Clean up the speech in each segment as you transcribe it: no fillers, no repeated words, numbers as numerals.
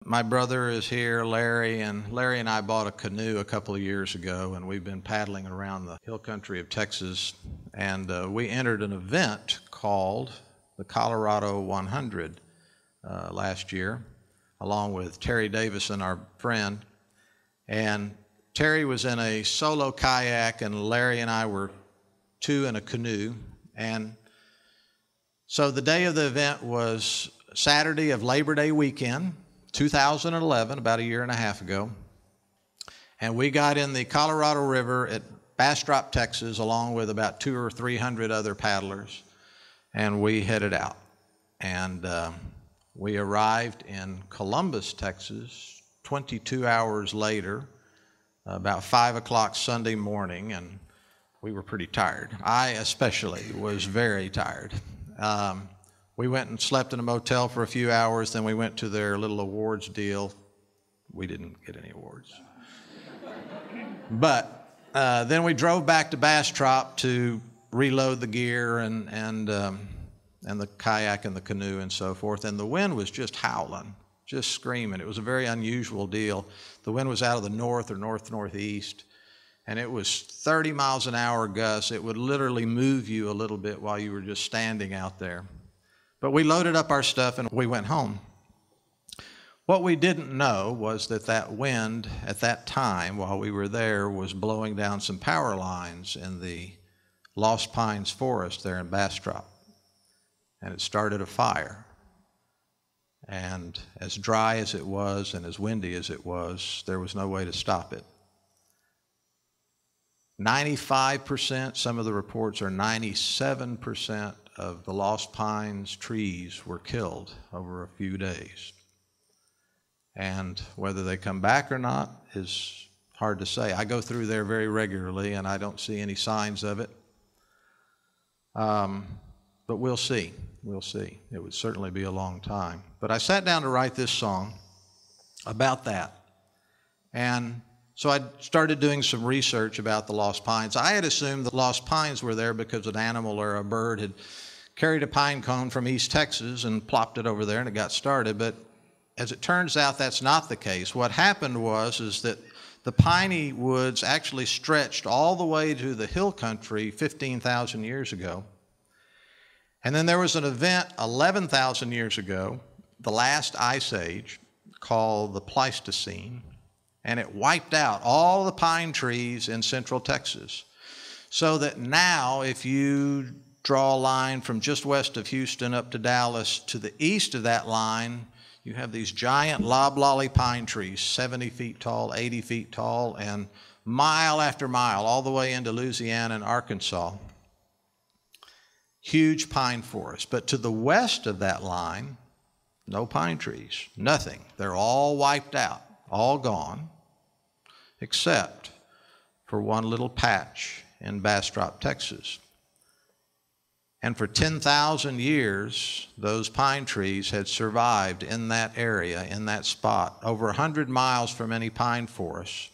My brother is here, Larry, and Larry and I bought a canoe a couple of years ago, and we've been paddling around the hill country of Texas, and we entered an event called the Colorado 100 last year, along with Terry Davison, our friend. And Terry was in a solo kayak, and Larry and I were two in a canoe. And so the day of the event was Saturday of Labor Day weekend, 2011, about a year and a half ago. And we got in the Colorado River at Bastrop, Texas, along with about 200 or 300 other paddlers, and we headed out. And we arrived in Columbus, Texas, 22 hours later, about 5 o'clock Sunday morning, and we were pretty tired. I especially was very tired. We went and slept in a motel for a few hours, then we went to their little awards deal. We didn't get any awards. But then we drove back to Bastrop to reload the gear and the kayak and the canoe and so forth. And the wind was just howling, just screaming. It was a very unusual deal. The wind was out of the north or northeast, and it was 30 miles an hour gusts. It would literally move you a little bit while you were just standing out there. But we loaded up our stuff and we went home. What we didn't know was that that wind at that time while we were there was blowing down some power lines in the Lost Pines forest there in Bastrop. And it started a fire. And as dry as it was and as windy as it was, there was no way to stop it. 95%, some of the reports are 97% of the Lost Pines trees were killed over a few days. And whether they come back or not is hard to say. I go through there very regularly and I don't see any signs of it. But we'll see. We'll see. It would certainly be a long time. But I sat down to write this song about that. And so I started doing some research about the Lost Pines. I had assumed the Lost Pines were there because an animal or a bird had carried a pine cone from East Texas and plopped it over there and it got started. But as it turns out, that's not the case. What happened is that the piney woods actually stretched all the way to the hill country 15,000 years ago. And then there was an event 11,000 years ago, the last ice age, called the Pleistocene, and it wiped out all the pine trees in central Texas. So that now, if you draw a line from just west of Houston up to Dallas, to the east of that line, you have these giant loblolly pine trees, 70 feet tall, 80 feet tall, and mile after mile, all the way into Louisiana and Arkansas. Huge pine forest. But to the west of that line, no pine trees, nothing. They're all wiped out, all gone, except for one little patch in Bastrop, Texas. And for 10,000 years, those pine trees had survived in that area, in that spot, over 100 miles from any pine forest.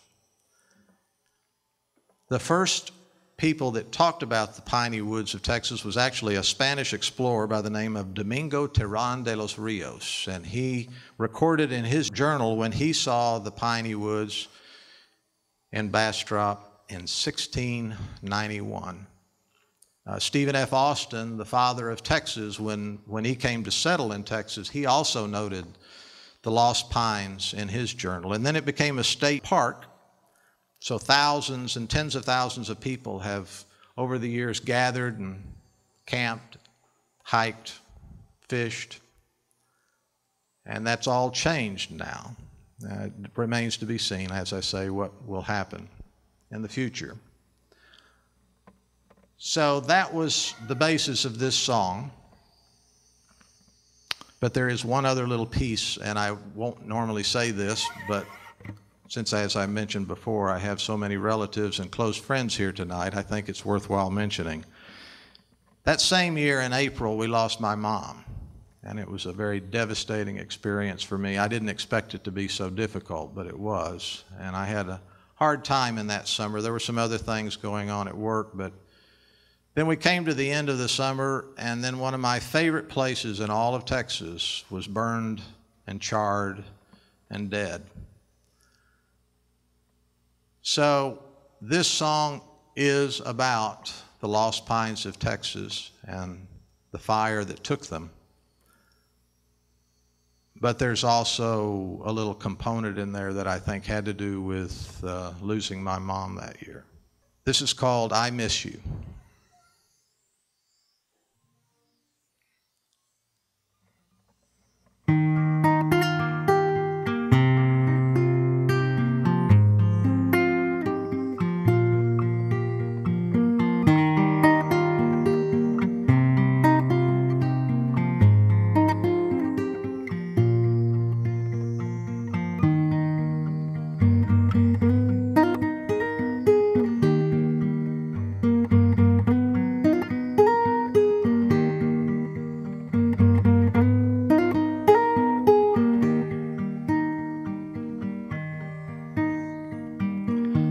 The first people that talked about the piney woods of Texas was actually a Spanish explorer by the name of Domingo de los Rios. And he recorded in his journal when he saw the piney woods in Bastrop in 1691. Stephen F. Austin, the father of Texas, when he came to settle in Texas, he also noted the Lost Pines in his journal. And then it became a state park. So thousands and tens of thousands of people have, over the years, gathered and camped, hiked, fished. And that's all changed now. It remains to be seen, as I say, what will happen in the future. So that was the basis of this song. But there is one other little piece, and I won't normally say this, but since, as I mentioned before, I have so many relatives and close friends here tonight, I think it's worthwhile mentioning. That same year in April, we lost my mom, and it was a very devastating experience for me. I didn't expect it to be so difficult, but it was, and I had a hard time in that summer. There were some other things going on at work, but then we came to the end of the summer, and then one of my favorite places in all of Texas was burned and charred and dead. So this song is about the lost pines of Texas and the fire that took them. But there's also a little component in there that I think had to do with losing my mom that year. This is called I Miss You.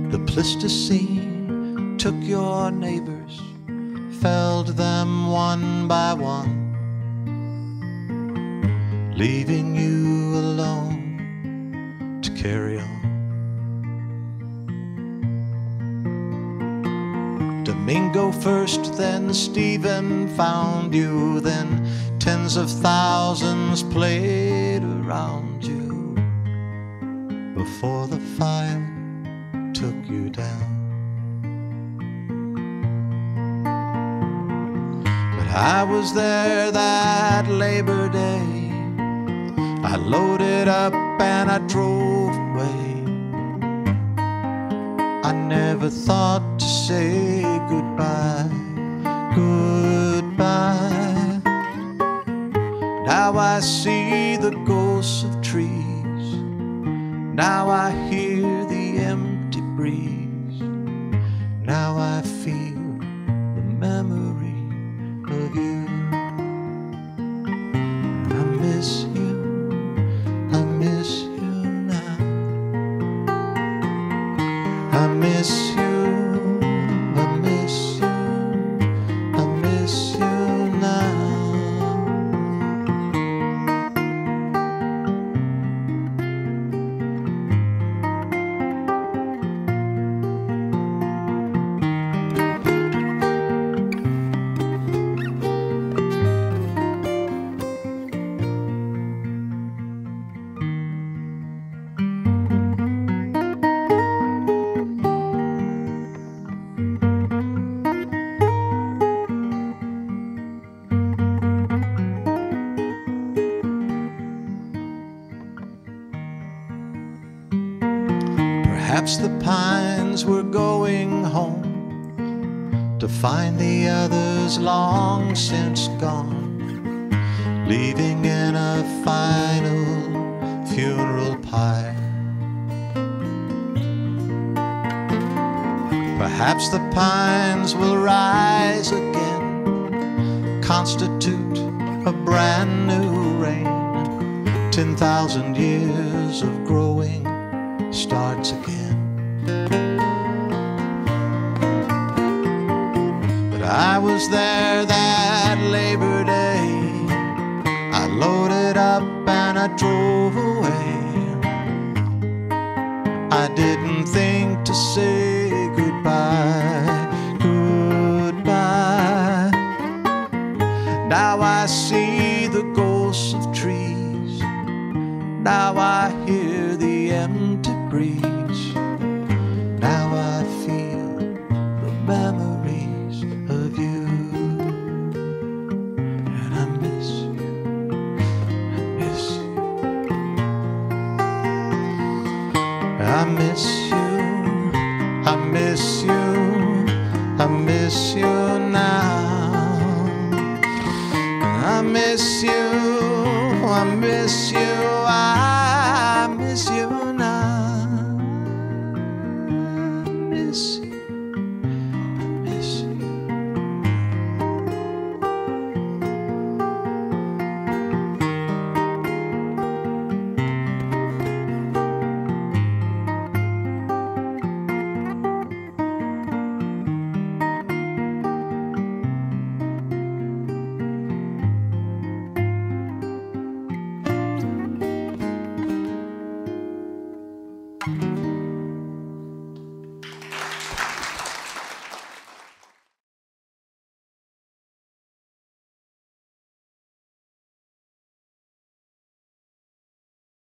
The Pleistocene took your neighbors, felled them one by one, leaving you alone to carry on. Domingo first, then Stephen found you, then tens of thousands played around you before the fire took you down. But I was there that Labor Day. I loaded up and I drove away. I never thought to say goodbye, goodbye. Now I see the ghosts of trees. Now I hear the empty breeze. Now I feel the memory of you. I miss you, I miss you now. I miss you, I miss you, I miss you now. Perhaps the pines were going home to find the others long since gone, leaving in a final funeral pyre. Perhaps the pines will rise again, constitute a brand new reign. 10,000 years of growing starts again. But I was there that Labor Day. I loaded up and I drove away. I didn't think to say goodbye, goodbye. Now I see the ghosts of trees. Now I hear the empty breeze. Now I feel the memories of you. And I miss you, I miss you. I miss you, I miss you, I miss you now. I miss you, I miss you.